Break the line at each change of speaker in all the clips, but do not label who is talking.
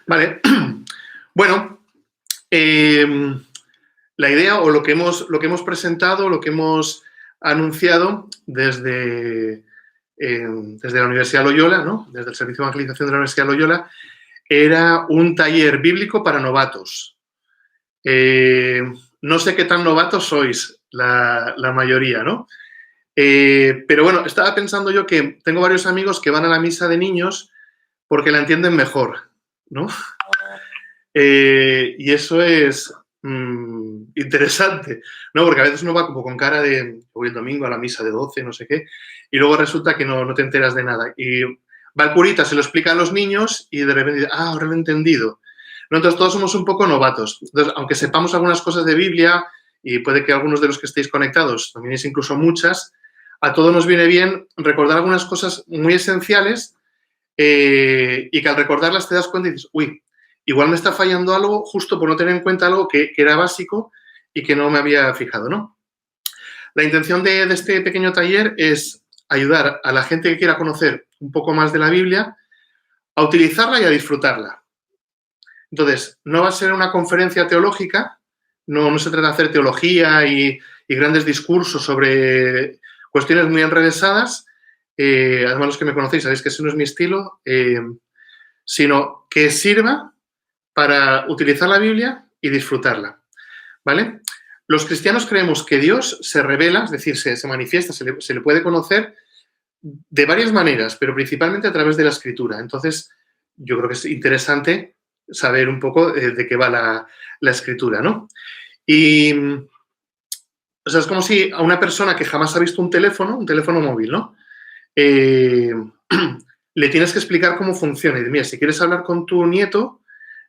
Vale. Bueno, la idea o lo que hemos presentado, lo que hemos anunciado desde la Universidad Loyola, ¿no? Desde el Servicio de Evangelización de la Universidad Loyola, era un taller bíblico para novatos. No sé qué tan novatos sois, la mayoría, ¿no? Pero bueno, estaba pensando yo que tengo varios amigos que van a la misa de niños porque la entienden mejor, ¿no? Y eso es interesante, ¿no? Porque a veces uno va como con cara de voy el domingo a la misa de 12, no sé qué, y luego resulta que no te enteras de nada. Y va el curita, se lo explica a los niños y de repente dice, ahora lo he entendido. ¿No? Entonces todos somos un poco novatos. Entonces, aunque sepamos algunas cosas de Biblia, y puede que algunos de los que estéis conectados dominéis incluso muchas, a todos nos viene bien recordar algunas cosas muy esenciales y que al recordarlas te das cuenta y dices, uy, igual me está fallando algo justo por no tener en cuenta algo que era básico y que no me había fijado, ¿no? La intención de este pequeño taller es ayudar a la gente que quiera conocer un poco más de la Biblia a utilizarla y a disfrutarla. Entonces, no va a ser una conferencia teológica, no se trata de hacer teología y grandes discursos sobre cuestiones muy enrevesadas, además los que me conocéis sabéis que ese no es mi estilo, sino que sirva para utilizar la Biblia y disfrutarla, ¿vale? Los cristianos creemos que Dios se revela, es decir, se manifiesta, se le puede conocer de varias maneras, pero principalmente a través de la Escritura. Entonces, yo creo que es interesante saber un poco de qué va la Escritura, ¿no? Y, o sea, es como si a una persona que jamás ha visto un teléfono móvil, ¿no? Le tienes que explicar cómo funciona. Y mira, si quieres hablar con tu nieto,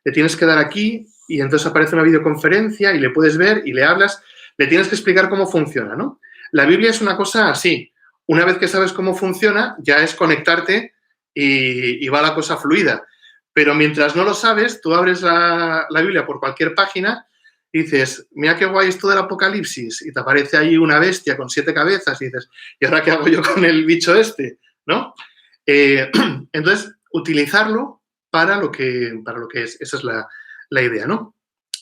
le tienes que dar aquí y entonces aparece una videoconferencia y le puedes ver y le hablas. Le tienes que explicar cómo funciona, ¿no? La Biblia es una cosa así. Una vez que sabes cómo funciona, ya es conectarte y va la cosa fluida. Pero mientras no lo sabes, tú abres la Biblia por cualquier página y dices, mira qué guay esto del Apocalipsis, y te aparece ahí una bestia con 7 cabezas y dices, ¿y ahora qué hago yo con el bicho este? ¿No? Entonces, utilizarlo para lo que es. Esa es la idea, ¿no?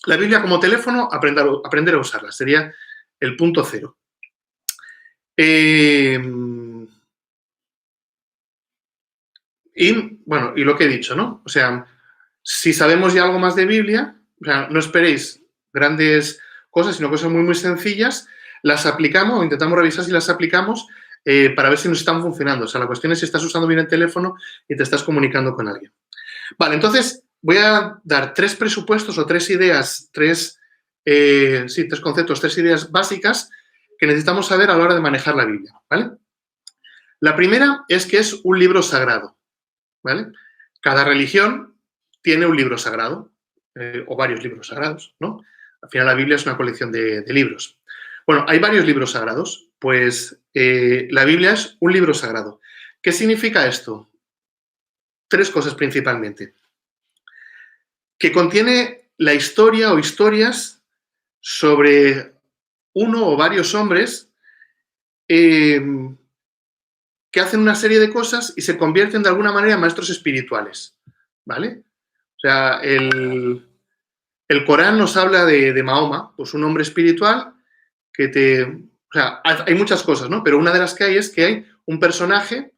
La Biblia como teléfono, aprender a usarla. Sería el punto cero. Y, bueno, y lo que he dicho, ¿no? O sea, si sabemos ya algo más de Biblia, o sea, no esperéis grandes cosas, sino cosas muy, muy sencillas, las aplicamos o intentamos revisar si las aplicamos para ver si nos están funcionando. O sea, la cuestión es si estás usando bien el teléfono y te estás comunicando con alguien. Vale, entonces voy a dar 3 presupuestos o 3 ideas, 3 conceptos, 3 ideas básicas que necesitamos saber a la hora de manejar la Biblia, ¿vale? La primera es que es un libro sagrado, ¿vale? Cada religión tiene un libro sagrado o varios libros sagrados, ¿no? Al final la Biblia es una colección de libros. Bueno, hay varios libros sagrados, pues la Biblia es un libro sagrado. ¿Qué significa esto? 3 cosas principalmente. Que contiene la historia o historias sobre uno o varios hombres que hacen una serie de cosas y se convierten de alguna manera en maestros espirituales, ¿vale? O sea, el Corán nos habla de Mahoma, pues un hombre espiritual que te... O sea, hay muchas cosas, ¿no? Pero una de las que hay es que hay un personaje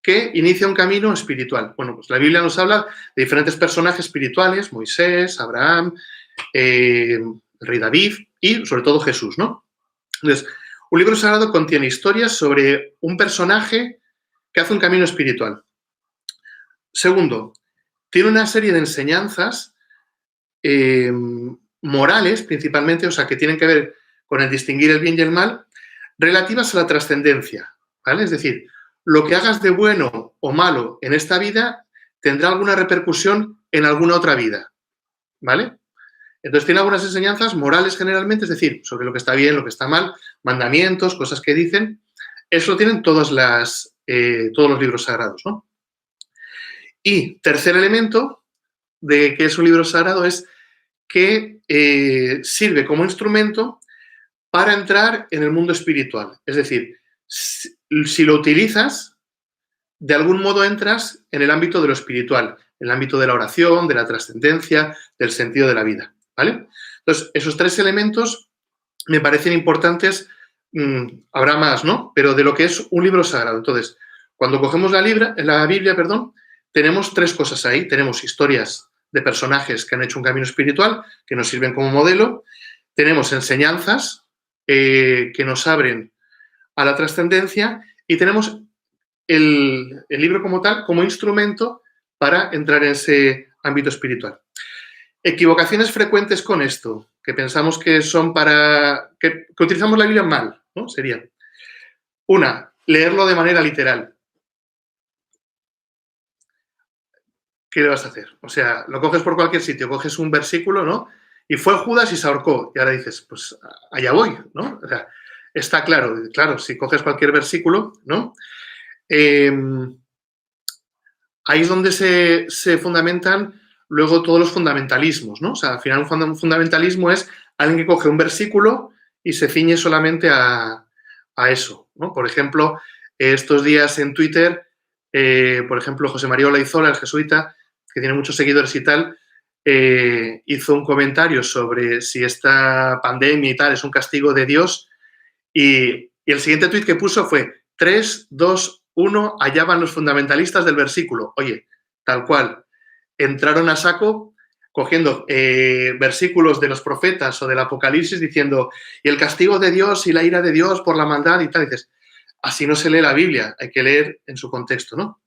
que inicia un camino espiritual. Bueno, pues la Biblia nos habla de diferentes personajes espirituales, Moisés, Abraham, el rey David y sobre todo Jesús, ¿no? Entonces, un libro sagrado contiene historias sobre un personaje que hace un camino espiritual. Segundo, tiene una serie de enseñanzas morales, principalmente, o sea, que tienen que ver con el distinguir el bien y el mal, relativas a la trascendencia, ¿vale? Es decir, lo que hagas de bueno o malo en esta vida tendrá alguna repercusión en alguna otra vida, ¿vale? Entonces tiene algunas enseñanzas morales generalmente, es decir, sobre lo que está bien, lo que está mal, mandamientos, cosas que dicen. Eso lo tienen todos los libros sagrados, ¿no? Y tercer elemento de que es un libro sagrado es que sirve como instrumento para entrar en el mundo espiritual. Es decir, si lo utilizas, de algún modo entras en el ámbito de lo espiritual, en el ámbito de la oración, de la trascendencia, del sentido de la vida, ¿vale? Entonces, esos tres elementos me parecen importantes, habrá más, ¿no? Pero de lo que es un libro sagrado. Entonces, cuando cogemos la Biblia, tenemos tres cosas ahí. Tenemos historias de personajes que han hecho un camino espiritual, que nos sirven como modelo. Tenemos enseñanzas que nos abren a la trascendencia y tenemos el libro como tal, como instrumento para entrar en ese ámbito espiritual. Equivocaciones frecuentes con esto, que pensamos que son que utilizamos la Biblia mal, ¿no? Serían, una, leerlo de manera literal. ¿Qué le vas a hacer? O sea, lo coges por cualquier sitio, coges un versículo, ¿no? Y fue Judas y se ahorcó. Y ahora dices, pues allá voy, ¿no? O sea, está claro, si coges cualquier versículo, ¿no? Ahí es donde se fundamentan luego todos los fundamentalismos, ¿no? O sea, al final un fundamentalismo es alguien que coge un versículo y se ciñe solamente a eso, ¿no? Por ejemplo, estos días en Twitter, por ejemplo, José María Olaizola, el jesuita, que tiene muchos seguidores y tal, hizo un comentario sobre si esta pandemia y tal es un castigo de Dios y el siguiente tuit que puso fue 3, 2, 1, allá van los fundamentalistas del versículo. Oye, tal cual, entraron a saco cogiendo versículos de los profetas o del Apocalipsis diciendo y el castigo de Dios y la ira de Dios por la maldad y tal. Y dices, así no se lee la Biblia, hay que leer en su contexto, ¿no?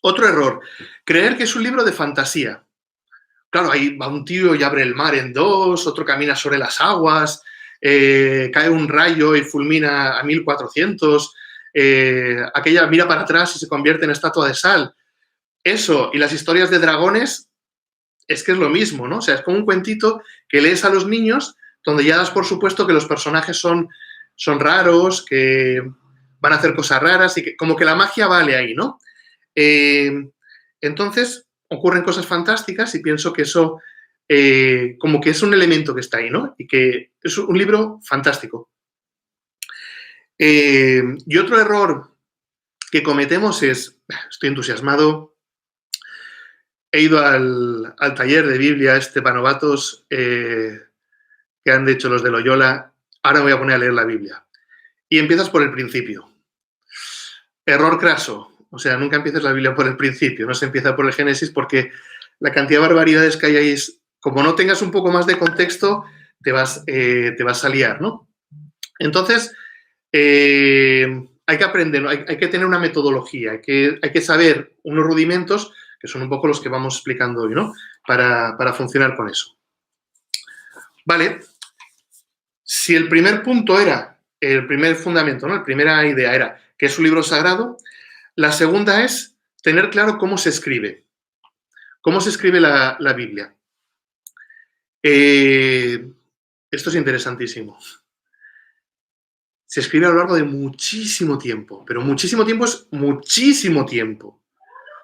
Otro error, creer que es un libro de fantasía. Claro, ahí va un tío y abre el mar en dos, otro camina sobre las aguas, cae un rayo y fulmina a 1400, aquella mira para atrás y se convierte en estatua de sal. Eso y las historias de dragones es que es lo mismo, ¿no? O sea, es como un cuentito que lees a los niños donde ya das por supuesto que los personajes son raros, que van a hacer cosas raras y que como que la magia vale ahí, ¿no? Entonces ocurren cosas fantásticas y pienso que eso como que es un elemento que está ahí, ¿no? Y que es un libro fantástico. Y otro error que cometemos es, estoy entusiasmado, he ido al taller de Biblia, Panovatos, que han hecho los de Loyola, ahora me voy a poner a leer la Biblia. Y empiezas por el principio. Error craso, o sea, nunca empieces la Biblia por el principio, no se empieza por el Génesis porque la cantidad de barbaridades que hay ahí es, como no tengas un poco más de contexto, te vas a liar, ¿no? Entonces, hay que aprender, hay que tener una metodología, hay que saber unos rudimentos que son un poco los que vamos explicando hoy, ¿no? Para funcionar con eso. Vale. Si el primer punto era, el primer fundamento, ¿no? La primera idea era que es un libro sagrado, la segunda es tener claro cómo se escribe. ¿Cómo se escribe la Biblia? Esto es interesantísimo. Se escribe a lo largo de muchísimo tiempo, pero muchísimo tiempo es muchísimo tiempo.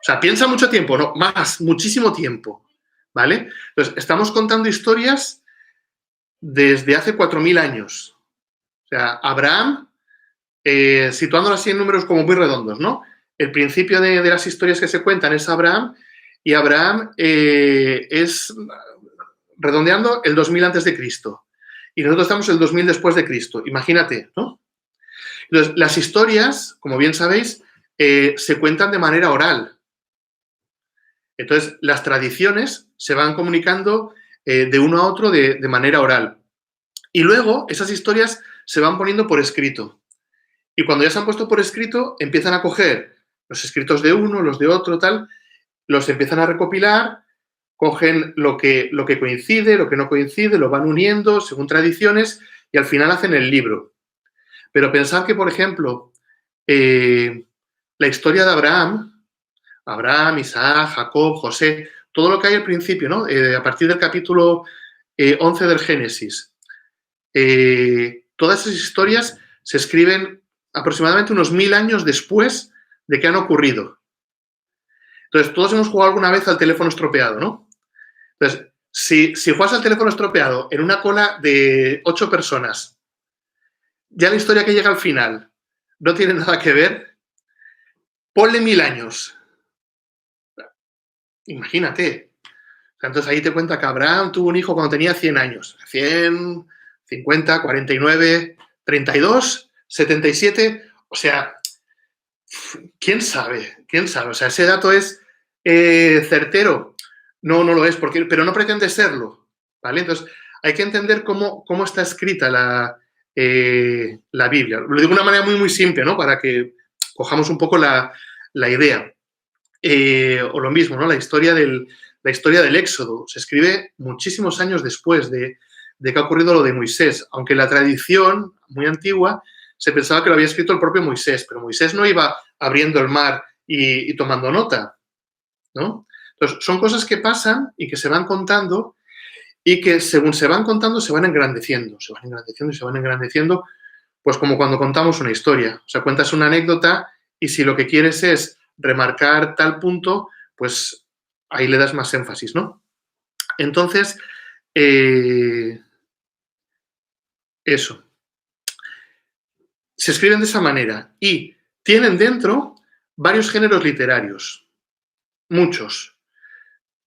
O sea, piensa mucho tiempo, no, más, muchísimo tiempo, ¿vale? Entonces, estamos contando historias desde hace 4000 años. O sea, Abraham, situándolo así en números como muy redondos, ¿no? El principio de las historias que se cuentan es Abraham y Abraham es, redondeando, el 2000 antes de Cristo. Y nosotros estamos el 2000 después de Cristo. Imagínate, ¿no? Entonces, las historias, como bien sabéis, se cuentan de manera oral. Entonces, las tradiciones se van comunicando de uno a otro de manera oral. Y luego, esas historias se van poniendo por escrito. Y cuando ya se han puesto por escrito, empiezan a coger los escritos de uno, los de otro, tal, los empiezan a recopilar, cogen lo que coincide, lo que no coincide, lo van uniendo según tradiciones y al final hacen el libro. Pero pensad que, por ejemplo, la historia de Abraham, Isaac, Jacob, José, todo lo que hay al principio, ¿no? A partir del capítulo 11 del Génesis, todas esas historias se escriben aproximadamente unos 1000 años después de que han ocurrido. Entonces, todos hemos jugado alguna vez al teléfono estropeado, ¿no? Entonces, si juegas al teléfono estropeado en una cola de 8 personas, ya la historia que llega al final no tiene nada que ver, Ponle 1000 años. Imagínate. Entonces ahí te cuenta que Abraham tuvo un hijo cuando tenía 100 años. 100, 50, 49, 32, 77. O sea, ¿quién sabe? ¿Quién sabe? O sea, ese dato es certero. No, no lo es, pero no pretende serlo. ¿Vale? Entonces, hay que entender cómo está escrita la Biblia. Lo digo de una manera muy, muy simple, ¿no? Para que cojamos un poco la idea. O lo mismo, ¿no? La historia del Éxodo se escribe muchísimos años después de que ha ocurrido lo de Moisés, aunque la tradición muy antigua se pensaba que lo había escrito el propio Moisés, pero Moisés no iba abriendo el mar y tomando nota, ¿no? Entonces, son cosas que pasan y que se van contando y que según se van contando se van engrandeciendo, se van engrandeciendo y se van engrandeciendo, pues como cuando contamos una historia. O sea, cuentas una anécdota y si lo que quieres es remarcar tal punto, pues ahí le das más énfasis, ¿no? Entonces, eso. Se escriben de esa manera y tienen dentro varios géneros literarios, muchos.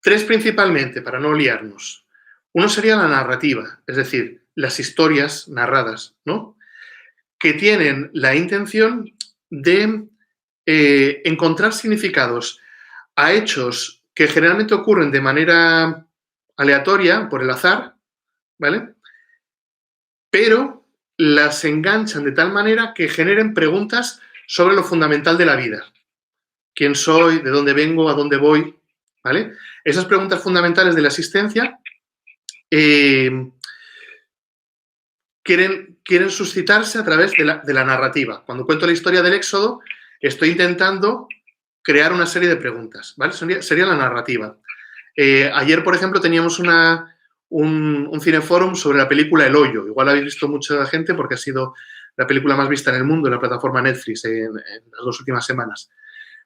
3 principalmente, para no liarnos. Uno sería la narrativa, es decir, las historias narradas, ¿no? Que tienen la intención de encontrar significados a hechos que generalmente ocurren de manera aleatoria, por el azar, ¿vale? Pero las enganchan de tal manera que generen preguntas sobre lo fundamental de la vida. ¿Quién soy? ¿De dónde vengo? ¿A dónde voy? ¿Vale? Esas preguntas fundamentales de la existencia quieren suscitarse a través de la narrativa. Cuando cuento la historia del Éxodo, estoy intentando crear una serie de preguntas, ¿vale? Sería la narrativa. Ayer, por ejemplo, teníamos un cineforum sobre la película El Hoyo. Igual habéis visto mucha gente porque ha sido la película más vista en el mundo en la plataforma Netflix en las 2 últimas semanas.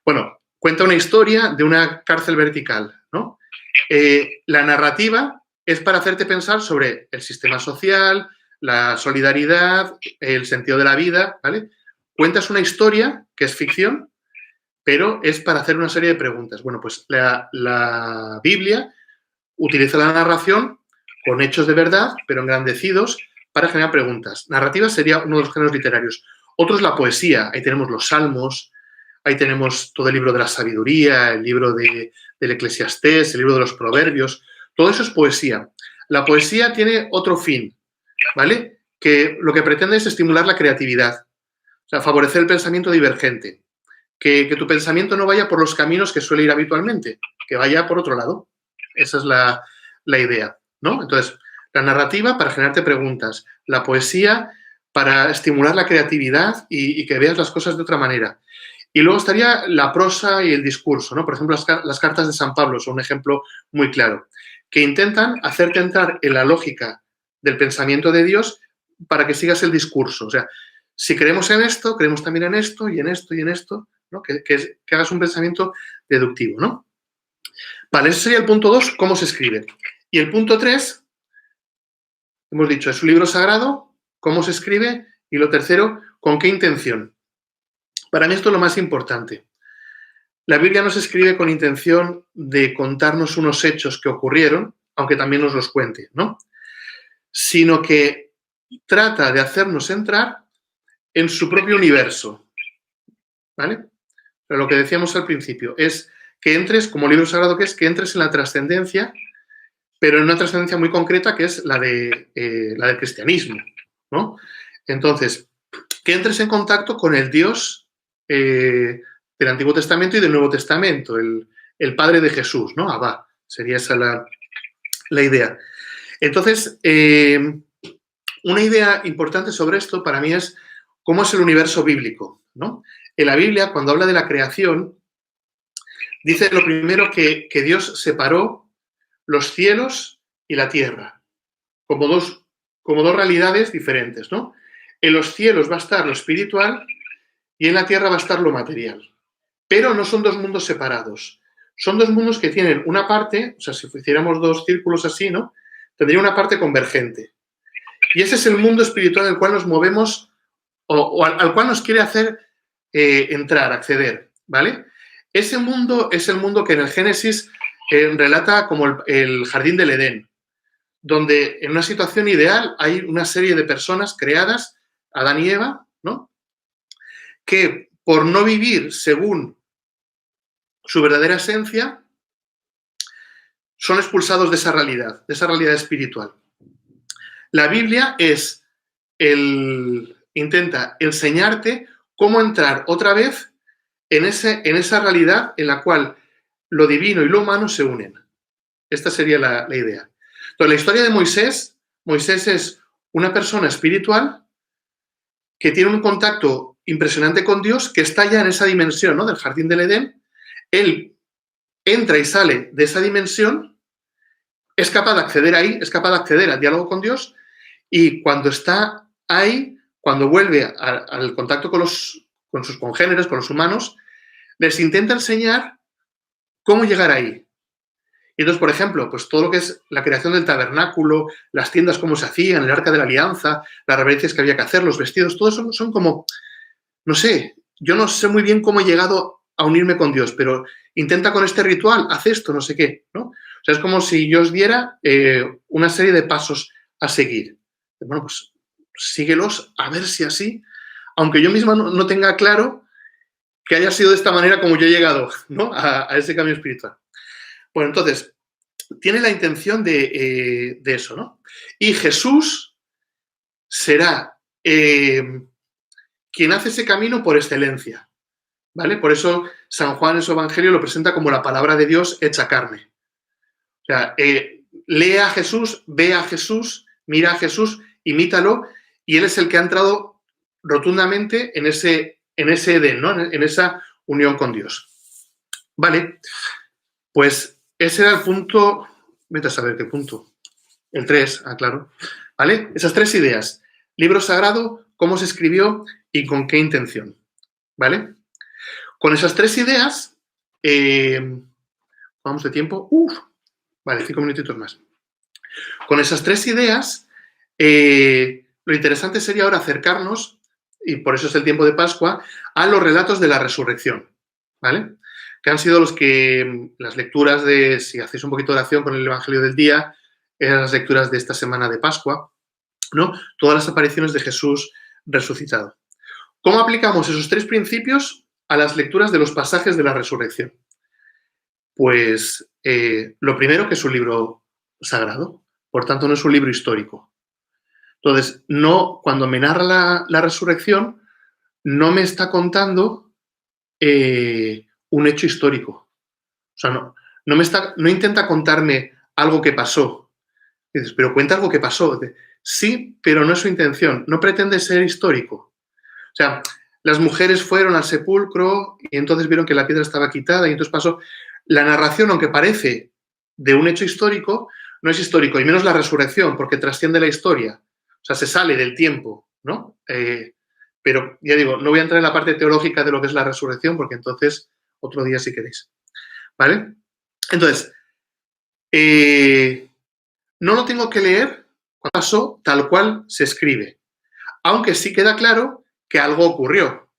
Bueno, cuenta una historia de una cárcel vertical, ¿no? La narrativa es para hacerte pensar sobre el sistema social, la solidaridad, el sentido de la vida, ¿vale? Cuentas una historia que es ficción, pero es para hacer una serie de preguntas. Bueno, pues la Biblia utiliza la narración con hechos de verdad, pero engrandecidos, para generar preguntas. Narrativa sería uno de los géneros literarios. Otro es la poesía. Ahí tenemos los salmos, ahí tenemos todo el libro de la sabiduría, el libro del Eclesiastés, el libro de los proverbios. Todo eso es poesía. La poesía tiene otro fin, ¿vale? Que lo que pretende es estimular la creatividad, o sea, favorecer el pensamiento divergente, que tu pensamiento no vaya por los caminos que suele ir habitualmente, que vaya por otro lado. Esa es la idea, ¿no? Entonces, la narrativa para generarte preguntas, la poesía para estimular la creatividad y que veas las cosas de otra manera. Y luego estaría la prosa y el discurso, ¿no? Por ejemplo, las cartas de San Pablo son un ejemplo muy claro, que intentan hacerte entrar en la lógica del pensamiento de Dios para que sigas el discurso. O sea, si creemos en esto, creemos también en esto y en esto y en esto, ¿no? Que hagas un pensamiento deductivo, ¿no? Vale, ese sería el punto 2, cómo se escribe. Y el punto 3, hemos dicho, es un libro sagrado, cómo se escribe, y lo tercero, con qué intención. Para mí esto es lo más importante. La Biblia no se escribe con intención de contarnos unos hechos que ocurrieron, aunque también nos los cuente, ¿no? Sino que trata de hacernos entrar en su propio universo, ¿vale? Pero lo que decíamos al principio es que entres, como libro sagrado que es, que entres en la trascendencia, pero en una trascendencia muy concreta que es la del cristianismo, ¿no? Entonces, que entres en contacto con el Dios del Antiguo Testamento y del Nuevo Testamento, el Padre de Jesús, ¿no? Abba, sería esa la idea. Entonces, una idea importante sobre esto para mí es cómo es el universo bíblico, ¿no? En la Biblia, cuando habla de la creación, dice lo primero que Dios separó los cielos y la tierra como dos realidades diferentes, ¿no? En los cielos va a estar lo espiritual y en la tierra va a estar lo material. Pero no son dos mundos separados. Son dos mundos que tienen una parte, o sea, si hiciéramos dos círculos así, ¿no? Tendría una parte convergente. Y ese es el mundo espiritual en el cual nos movemos o al cual nos quiere hacer entrar, acceder. ¿vale? Ese mundo es el mundo que en el Génesis relata como el jardín del Edén, donde en una situación ideal hay una serie de personas creadas, Adán y Eva, ¿no? Que por no vivir según su verdadera esencia, son expulsados de esa realidad espiritual. La Biblia intenta enseñarte cómo entrar otra vez en esa realidad en la cual lo divino y lo humano se unen. Esta sería la idea. Entonces, la historia de Moisés es una persona espiritual que tiene un contacto impresionante con Dios, que está ya en esa dimensión, ¿no?, del jardín del Edén. Él entra y sale de esa dimensión, es capaz de acceder ahí, es capaz de acceder al diálogo con Dios, y cuando está ahí, cuando vuelve al contacto con sus congéneres, con los humanos, les intenta enseñar cómo llegar ahí. Y entonces, por ejemplo, pues todo lo que es la creación del tabernáculo, las tiendas cómo se hacían, el arca de la alianza, las reverencias que había que hacer, los vestidos, todo eso son como, no sé, yo no sé muy bien cómo he llegado a unirme con Dios, pero intenta con este ritual, haz esto, no sé qué, ¿no? O sea, es como si yo os diera una serie de pasos a seguir. Bueno, pues síguelos a ver si así, aunque yo misma no tenga claro que haya sido de esta manera como yo he llegado, ¿no?, a ese cambio espiritual. Bueno, entonces, tiene la intención de eso, ¿no? Y Jesús será quien hace ese camino por excelencia, ¿vale? Por eso San Juan en su Evangelio lo presenta como la palabra de Dios hecha carne. O sea, lee a Jesús, ve a Jesús, mira a Jesús, imítalo, y él es el que ha entrado rotundamente en ese Edén, ¿no?, en esa unión con Dios. Vale, pues ese era el punto, vete a saber qué punto, el 3, claro, ¿vale? Esas 3 ideas, libro sagrado, cómo se escribió y con qué intención, ¿vale? Con esas 3 ideas, vamos de tiempo, vale, 5 minutitos más. Con esas 3 ideas, lo interesante sería ahora acercarnos, y por eso es el tiempo de Pascua, a los relatos de la resurrección, ¿vale? Que han sido las lecturas si hacéis un poquito de oración con el Evangelio del día, eran las lecturas de esta semana de Pascua, ¿no? Todas las apariciones de Jesús resucitado. ¿Cómo aplicamos esos 3 principios a las lecturas de los pasajes de la resurrección? Pues lo primero, que es un libro sagrado, por tanto no es un libro histórico. Entonces, cuando me narra la resurrección, no me está contando un hecho histórico. O sea, no intenta contarme algo que pasó. Dices, pero cuenta algo que pasó. Sí, pero no es su intención. No pretende ser histórico. O sea, las mujeres fueron al sepulcro y entonces vieron que la piedra estaba quitada y entonces pasó. La narración, aunque parece de un hecho histórico, no es histórico, y menos la resurrección, porque trasciende la historia. O sea, se sale del tiempo, ¿no? Pero, ya digo, no voy a entrar en la parte teológica de lo que es la resurrección, porque entonces otro día si queréis. ¿Vale? Entonces, no lo tengo que leer cuando pasó tal cual se escribe, aunque sí queda claro que algo ocurrió.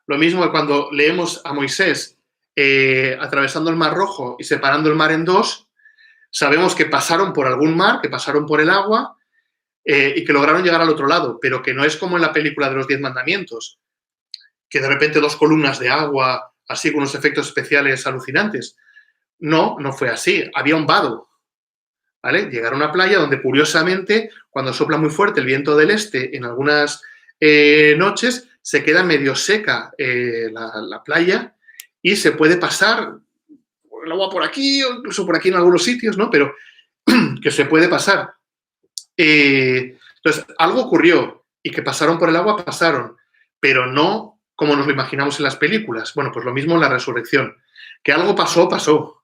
Lo mismo que cuando leemos a Moisés atravesando el Mar Rojo y separando el mar en dos, sabemos que pasaron por algún mar, que pasaron por el agua y que lograron llegar al otro lado, pero que no es como en la película de los 10 mandamientos, que de repente 2 columnas de agua, así con unos efectos especiales alucinantes. No fue así. Había un vado, ¿vale? Llegaron a una playa donde, curiosamente, cuando sopla muy fuerte el viento del este, en algunas noches, se queda medio seca la playa y se puede pasar el agua por aquí o incluso por aquí en algunos sitios, ¿no? Pero que se puede pasar. Entonces, algo ocurrió y que pasaron por el agua, pasaron, pero no como nos lo imaginamos en las películas. Bueno, pues lo mismo en la resurrección. Que algo pasó, pasó.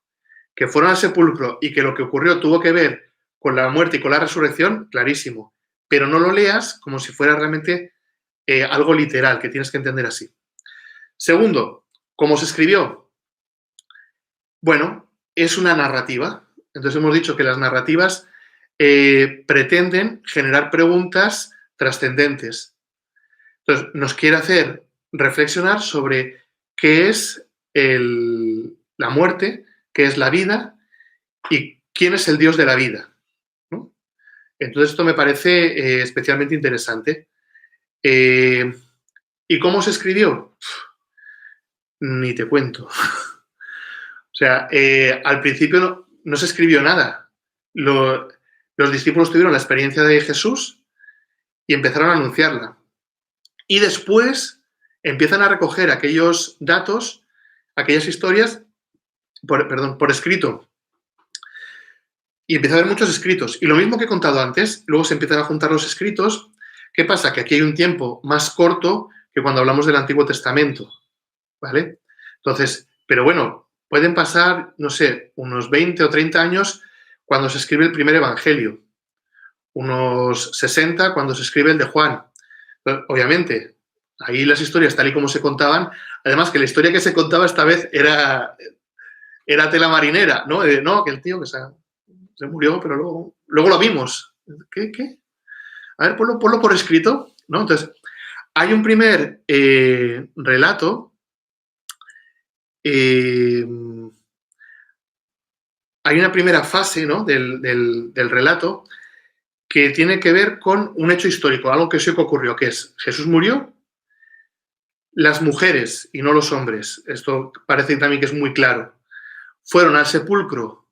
Que fueron al sepulcro y que lo que ocurrió tuvo que ver con la muerte y con la resurrección, clarísimo. Pero no lo leas como si fuera realmente algo literal, que tienes que entender así. Segundo, ¿cómo se escribió? Bueno, es una narrativa. Entonces hemos dicho que las narrativas pretenden generar preguntas trascendentes. Entonces, nos quiere hacer reflexionar sobre qué es la muerte, qué es la vida y quién es el Dios de la vida, ¿no? Entonces esto me parece especialmente interesante. ¿Y cómo se escribió? Ni te cuento. O sea, al principio no se escribió nada. Los discípulos tuvieron la experiencia de Jesús y empezaron a anunciarla. Y después empiezan a recoger aquellos datos, aquellas historias, por escrito. Y empieza a haber muchos escritos. Y lo mismo que he contado antes, luego se empiezan a juntar los escritos. ¿Qué pasa? Que aquí hay un tiempo más corto que cuando hablamos del Antiguo Testamento, ¿vale? Entonces, pero bueno, pueden pasar, no sé, unos 20 o 30 años cuando se escribe el primer Evangelio, unos 60 cuando se escribe el de Juan. Obviamente, ahí las historias tal y como se contaban, además que la historia que se contaba esta vez era tela marinera, ¿no? No, que el tío que se murió, pero luego lo vimos. ¿Qué? A ver, ponlo por escrito, ¿no? Entonces, hay un primer relato, hay una primera fase, ¿no? del relato que tiene que ver con un hecho histórico, algo que sí que ocurrió, que es Jesús murió, las mujeres y no los hombres, esto parece también que es muy claro, fueron al sepulcro,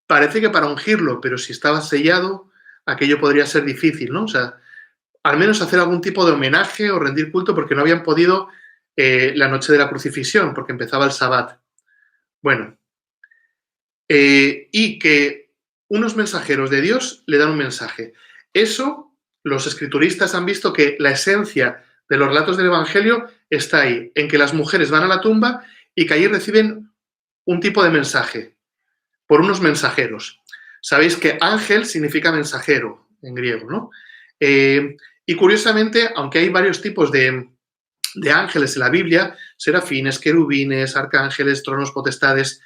parece que para ungirlo, pero si estaba sellado, aquello podría ser difícil, ¿no? O sea, al menos hacer algún tipo de homenaje o rendir culto porque no habían podido la noche de la crucifixión, porque empezaba el Sabbat. Bueno, y que unos mensajeros de Dios le dan un mensaje. Eso, los escrituristas han visto que la esencia de los relatos del Evangelio está ahí, en que las mujeres van a la tumba y que allí reciben un tipo de mensaje, por unos mensajeros. Sabéis que ángel significa mensajero en griego, ¿no? Y curiosamente, aunque hay varios tipos de ángeles en la Biblia, serafines, querubines, arcángeles, tronos, potestades,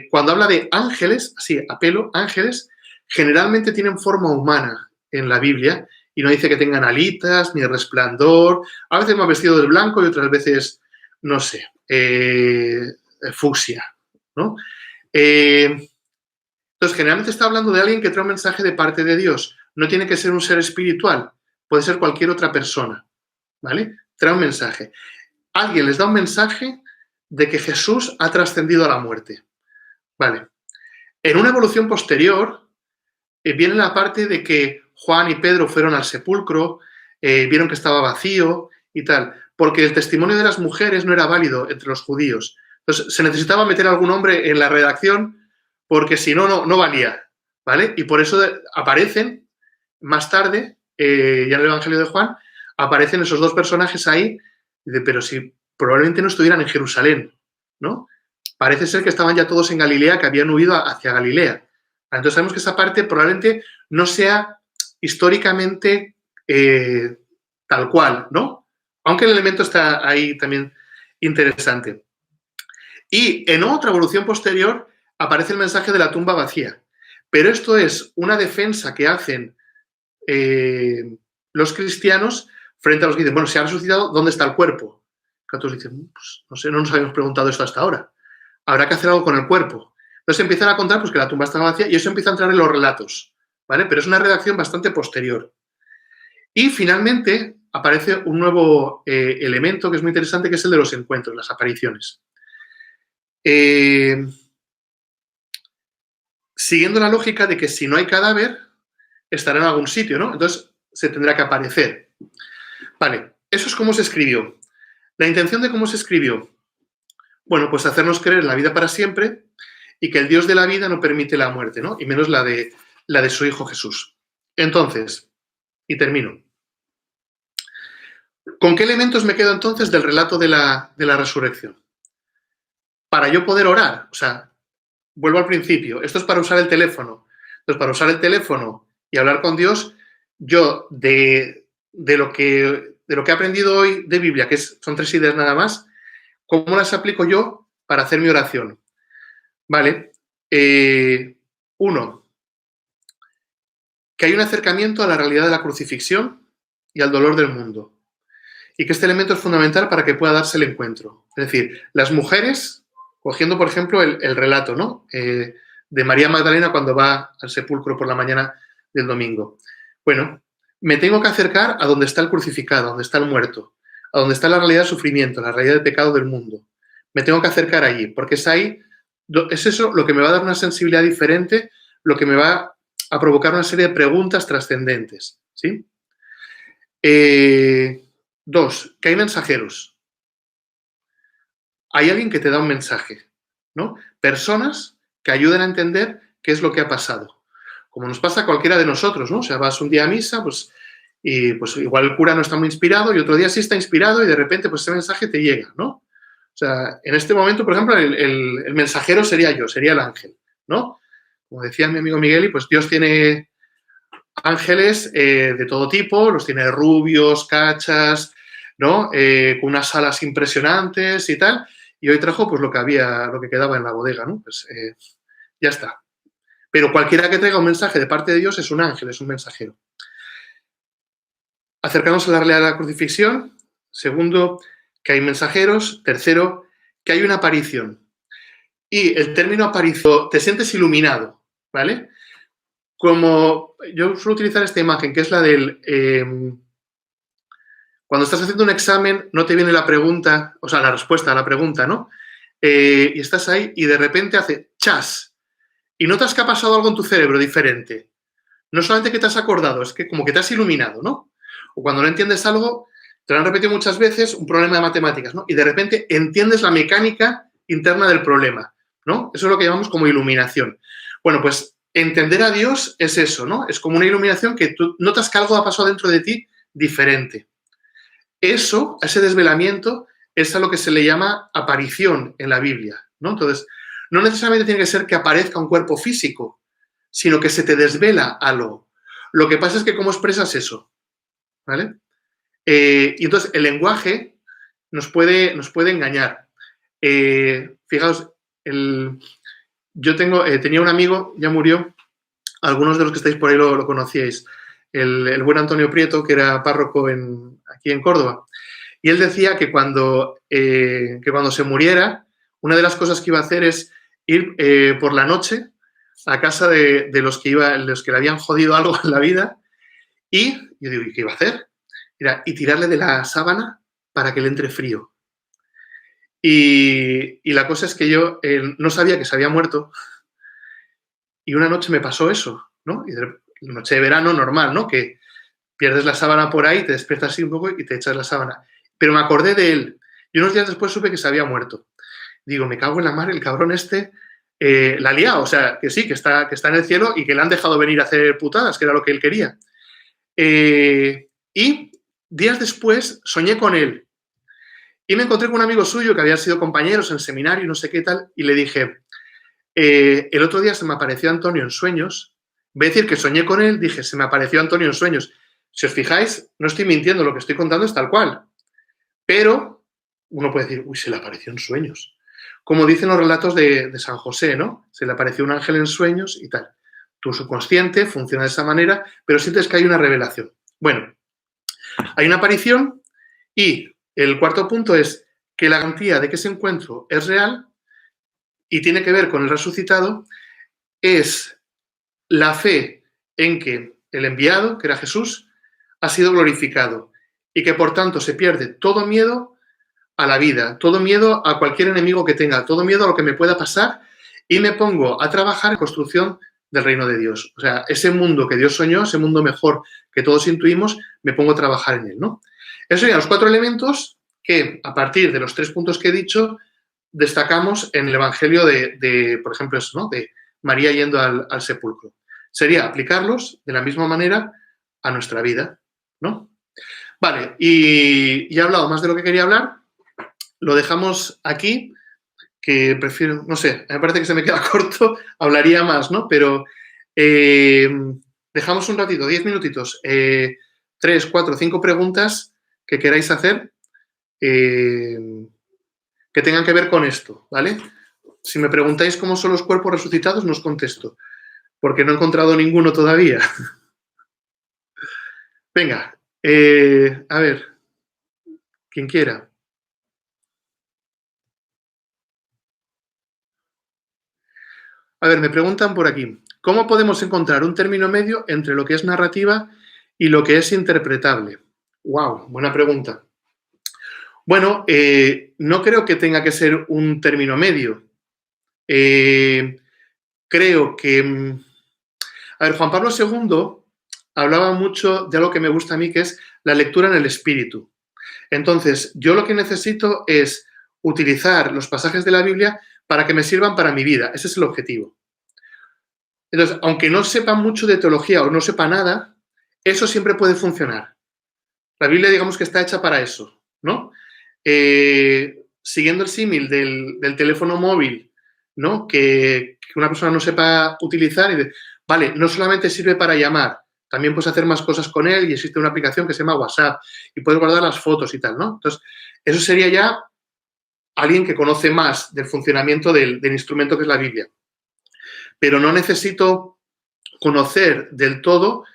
cuando habla de ángeles, así, a pelo, ángeles, generalmente tienen forma humana en la Biblia y no dice que tengan alitas ni resplandor, a veces más vestido de blanco y otras veces, no sé, fucsia, ¿no? Entonces, generalmente está hablando de alguien que trae un mensaje de parte de Dios. No tiene que ser un ser espiritual, puede ser cualquier otra persona, ¿vale? Trae un mensaje. Alguien les da un mensaje de que Jesús ha trascendido a la muerte, ¿vale? En una evolución posterior, viene la parte de que Juan y Pedro fueron al sepulcro, vieron que estaba vacío y tal, porque el testimonio de las mujeres no era válido entre los judíos. Entonces, se necesitaba meter algún hombre en la redacción porque si no, no valía, ¿vale? Y por eso aparecen más tarde, ya en el Evangelio de Juan, aparecen esos dos personajes ahí, pero si probablemente no estuvieran en Jerusalén, ¿no? Parece ser que estaban ya todos en Galilea, que habían huido hacia Galilea. Entonces sabemos que esa parte probablemente no sea históricamente tal cual, ¿no? Aunque el elemento está ahí también interesante. Y en otra evolución posterior aparece el mensaje de la tumba vacía. Pero esto es una defensa que hacen los cristianos frente a los que dicen, bueno, si ha resucitado, ¿dónde está el cuerpo? Que otros dicen, pues, no sé, no nos habíamos preguntado esto hasta ahora. Habrá que hacer algo con el cuerpo. Entonces empiezan a contar pues, que la tumba estaba vacía y eso empieza a entrar en los relatos, ¿vale? Pero es una redacción bastante posterior. Y finalmente aparece un nuevo elemento que es muy interesante, que es el de los encuentros, las apariciones. Siguiendo la lógica de que si no hay cadáver, estará en algún sitio, ¿no? Entonces se tendrá que aparecer. Vale, eso es cómo se escribió. La intención de cómo se escribió, bueno, pues hacernos creer en la vida para siempre y que el Dios de la vida no permite la muerte, ¿no? Y menos la de su Hijo Jesús. Entonces, y termino. ¿Con qué elementos me quedo entonces del relato de la resurrección? Para yo poder orar, o sea, vuelvo al principio, esto es para usar el teléfono. Entonces, para usar el teléfono y hablar con Dios, yo de lo que he aprendido hoy de Biblia, que son 3 ideas nada más, ¿cómo las aplico yo para hacer mi oración? Vale. 1, que hay un acercamiento a la realidad de la crucifixión y al dolor del mundo. y que este elemento es fundamental para que pueda darse el encuentro. Es decir, las mujeres, cogiendo, por ejemplo, el relato, ¿no? De María Magdalena cuando va al sepulcro por la mañana del domingo. Bueno, me tengo que acercar a donde está el crucificado, a donde está el muerto, a donde está la realidad del sufrimiento, la realidad del pecado del mundo. Me tengo que acercar allí, porque es ahí, es eso lo que me va a dar una sensibilidad diferente, lo que me va a provocar una serie de preguntas trascendentes, ¿sí? 2, que hay mensajeros. Hay alguien que te da un mensaje, ¿no? Personas que ayudan a entender qué es lo que ha pasado. Como nos pasa a cualquiera de nosotros, ¿no? O sea, vas un día a misa, pues, y pues igual el cura no está muy inspirado y otro día sí está inspirado y de repente pues ese mensaje te llega, ¿no? O sea, en este momento, por ejemplo, el mensajero sería yo, sería el ángel, ¿no? Como decía mi amigo Miguel, y pues Dios tiene ángeles de todo tipo, los tiene rubios, cachas, ¿no? Con unas alas impresionantes y tal. Y hoy trajo pues lo que quedaba en la bodega, ¿no? Pues ya está. Pero cualquiera que traiga un mensaje de parte de Dios es un ángel, es un mensajero. Acercarnos a la realidad de la crucifixión. Segundo, que hay mensajeros. Tercero, que hay una aparición. Y el término aparición, te sientes iluminado, ¿vale? Como yo suelo utilizar esta imagen, que es la del... cuando estás haciendo un examen, no te viene la pregunta, o sea, la respuesta a la pregunta, ¿no? Y estás ahí y de repente hace chas. Y notas que ha pasado algo en tu cerebro diferente. No solamente que te has acordado, es que como que te has iluminado, ¿no? O cuando no entiendes algo, te lo han repetido muchas veces, un problema de matemáticas, ¿no? Y de repente entiendes la mecánica interna del problema, ¿no? Eso es lo que llamamos como iluminación. Bueno, pues entender a Dios es eso, ¿no? Es como una iluminación que tú notas que algo ha pasado dentro de ti diferente. Eso, ese desvelamiento, es a lo que se le llama aparición en la Biblia, ¿no? Entonces, no necesariamente tiene que ser que aparezca un cuerpo físico, sino que se te desvela algo. Lo que pasa es que cómo expresas eso, ¿vale? Y entonces el lenguaje nos puede engañar. Fijaos, yo tenía un amigo, ya murió, algunos de los que estáis por ahí lo conocíais, el buen Antonio Prieto, que era párroco aquí en Córdoba. Y él decía que cuando se muriera, una de las cosas que iba a hacer es ir por la noche a casa de los que le habían jodido algo en la vida. Y yo digo, ¿y qué iba a hacer? Y tirarle de la sábana para que le entre frío. Y la cosa es que yo no sabía que se había muerto y una noche me pasó eso, ¿no? Y noche de verano normal, ¿no? Que pierdes la sábana por ahí, te despiertas así un poco y te echas la sábana. Pero me acordé de él y unos días después supe que se había muerto. Digo, me cago en la mar, el cabrón este la ha liado. O sea, que sí, que está en el cielo y que le han dejado venir a hacer putadas, que era lo que él quería. Y días después soñé con él y me encontré con un amigo suyo que había sido compañeros en seminario y no sé qué tal, y le dije, el otro día se me apareció Antonio en sueños. Voy a decir que soñé con él, dije, se me apareció Antonio en sueños. Si os fijáis, no estoy mintiendo, lo que estoy contando es tal cual. Pero uno puede decir, uy, se le apareció en sueños. Como dicen los relatos de San José, ¿no? Se le apareció un ángel en sueños y tal. Tu subconsciente funciona de esa manera, pero sientes que hay una revelación. Bueno, hay una aparición y el cuarto punto es que la garantía de que ese encuentro es real y tiene que ver con el resucitado es la fe en que el enviado, que era Jesús, ha sido glorificado y que por tanto se pierde todo miedo a la vida, todo miedo a cualquier enemigo que tenga, todo miedo a lo que me pueda pasar y me pongo a trabajar en construcción del reino de Dios. O sea, ese mundo que Dios soñó, ese mundo mejor que todos intuimos, me pongo a trabajar en él, ¿no? Esos serían los 4 elementos que, a partir de los 3 puntos que he dicho, destacamos en el Evangelio por ejemplo, eso, ¿no? De María yendo al sepulcro. Sería aplicarlos de la misma manera a nuestra vida, ¿no? Vale, y ya he hablado más de lo que quería hablar, lo dejamos aquí, que prefiero, no sé, me parece que se me queda corto, hablaría más, ¿no? Pero dejamos un ratito, 10 minutitos, 3, 4, 5 preguntas que queráis hacer que tengan que ver con esto, ¿vale? Si me preguntáis cómo son los cuerpos resucitados, no os contesto, porque no he encontrado ninguno todavía. Venga, a ver. Quien quiera. A ver, me preguntan por aquí, ¿cómo podemos encontrar un término medio entre lo que es narrativa y lo que es interpretable? Wow, buena pregunta. Bueno, no creo que tenga que ser un término medio. Creo que... A ver, Juan Pablo II hablaba mucho de algo que me gusta a mí, que es la lectura en el espíritu. Entonces, yo lo que necesito es utilizar los pasajes de la Biblia para que me sirvan para mi vida. Ese es el objetivo. Entonces, aunque no sepa mucho de teología o no sepa nada, eso siempre puede funcionar. La Biblia, digamos que está hecha para eso, ¿no? Siguiendo el símil del teléfono móvil, ¿no? Que una persona no sepa utilizar y vale, no solamente sirve para llamar, también puedes hacer más cosas con él y existe una aplicación que se llama WhatsApp y puedes guardar las fotos y tal, ¿no? Entonces, eso sería ya alguien que conoce más del funcionamiento del instrumento que es la Biblia. Pero no necesito conocer del todo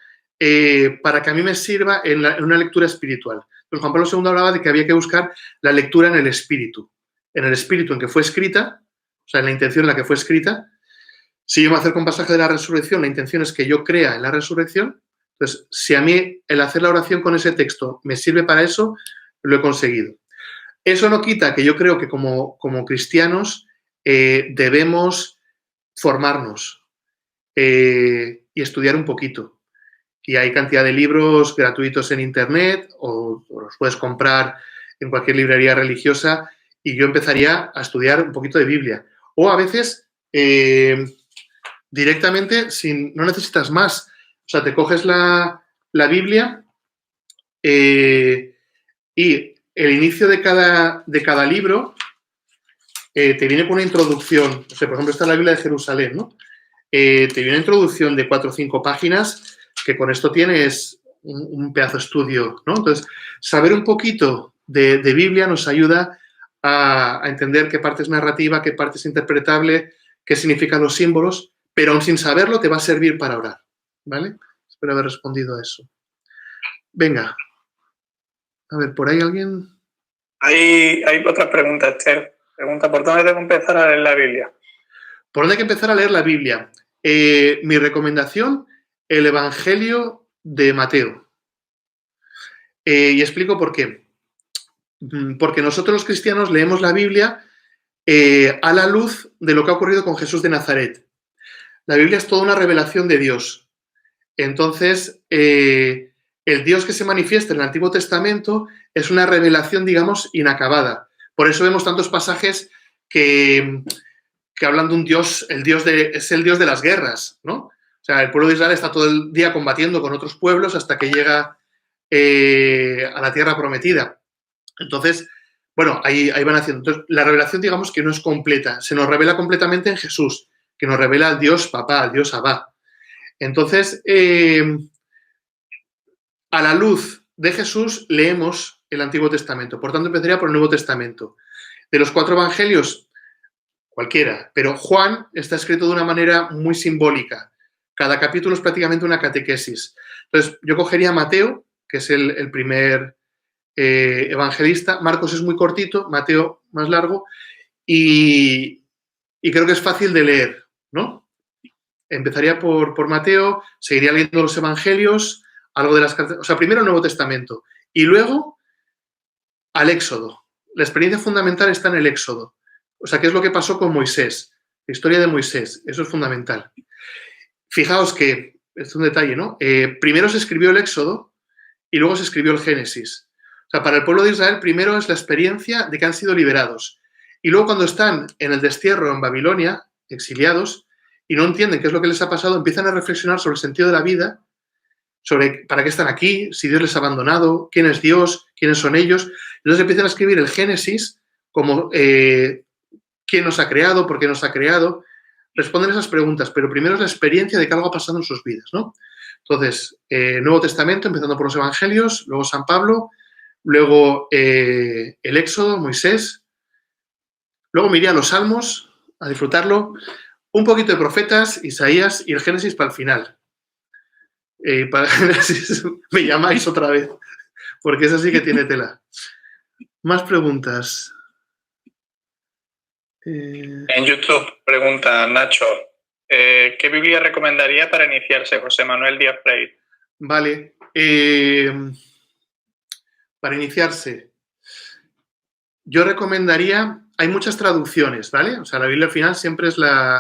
para que a mí me sirva en una lectura espiritual. Pues Juan Pablo II hablaba de que había que buscar la lectura en el espíritu en que fue escrita, o sea, en la intención en la que fue escrita. Si yo me acerco a un pasaje de la resurrección, la intención es que yo crea en la resurrección. Entonces, si a mí el hacer la oración con ese texto me sirve para eso, lo he conseguido. Eso no quita que yo creo que como cristianos debemos formarnos y estudiar un poquito. Y hay cantidad de libros gratuitos en Internet o los puedes comprar en cualquier librería religiosa y yo empezaría a estudiar un poquito de Biblia. O a veces directamente no necesitas más. O sea, te coges la Biblia y el inicio de cada libro te viene con una introducción. O sea, por ejemplo, está la Biblia de Jerusalén, ¿no? Te viene una introducción de 4 o 5 páginas que con esto tienes un pedazo de estudio, ¿no? Entonces, saber un poquito de Biblia nos ayuda a entender qué parte es narrativa, qué parte es interpretable, qué significan los símbolos, pero aún sin saberlo te va a servir para orar, ¿vale? Espero haber respondido a eso. Venga. A ver, ¿por ahí alguien?
Hay otra pregunta, Esther. Pregunta, ¿por dónde debo empezar a leer la Biblia?
¿Por dónde hay que empezar a leer la Biblia? Mi recomendación, el Evangelio de Mateo. Y explico por qué. Porque nosotros los cristianos leemos la Biblia a la luz de lo que ha ocurrido con Jesús de Nazaret. La Biblia es toda una revelación de Dios. Entonces, el Dios que se manifiesta en el Antiguo Testamento es una revelación, digamos, inacabada. Por eso vemos tantos pasajes que hablan de un Dios, es el Dios de las guerras, ¿no? O sea, el pueblo de Israel está todo el día combatiendo con otros pueblos hasta que llega a la tierra prometida. Entonces, bueno, ahí van haciendo. Entonces, la revelación, digamos, que no es completa. Se nos revela completamente en Jesús, que nos revela al Dios Papá, al Dios Abba. Entonces, a la luz de Jesús leemos el Antiguo Testamento. Por tanto, empezaría por el Nuevo Testamento. De los 4 evangelios, cualquiera, pero Juan está escrito de una manera muy simbólica. Cada capítulo es prácticamente una catequesis. Entonces, yo cogería a Mateo, que es el primer evangelista. Marcos es muy cortito, Mateo más largo, y creo que es fácil de leer, ¿no? Empezaría por Mateo, seguiría leyendo los evangelios, algo de las cartas, o sea, primero el Nuevo Testamento y luego al Éxodo. La experiencia fundamental está en el Éxodo. O sea, ¿qué es lo que pasó con Moisés? La historia de Moisés, eso es fundamental. Fijaos que, es un detalle, ¿no? Primero se escribió el Éxodo y luego se escribió el Génesis. O sea, para el pueblo de Israel primero es la experiencia de que han sido liberados. Y luego cuando están en el destierro en Babilonia, exiliados, y no entienden qué es lo que les ha pasado, empiezan a reflexionar sobre el sentido de la vida, sobre para qué están aquí, si Dios les ha abandonado, quién es Dios, quiénes son ellos. Entonces empiezan a escribir el Génesis como quién nos ha creado, por qué nos ha creado. Responden esas preguntas, pero primero es la experiencia de que algo ha pasado en sus vidas, ¿no? Entonces, Nuevo Testamento, empezando por los Evangelios, luego San Pablo, luego el Éxodo, Moisés, luego me iría a los Salmos, a disfrutarlo, un poquito de Profetas, Isaías y el Génesis para el final. Para Génesis me llamáis otra vez, porque es así que tiene tela. Más preguntas.
En YouTube pregunta Nacho, ¿qué Biblia recomendaría para iniciarse? José Manuel Díaz Freire.
Vale. Para iniciarse, yo recomendaría, hay muchas traducciones, ¿vale? O sea, la Biblia al final siempre es la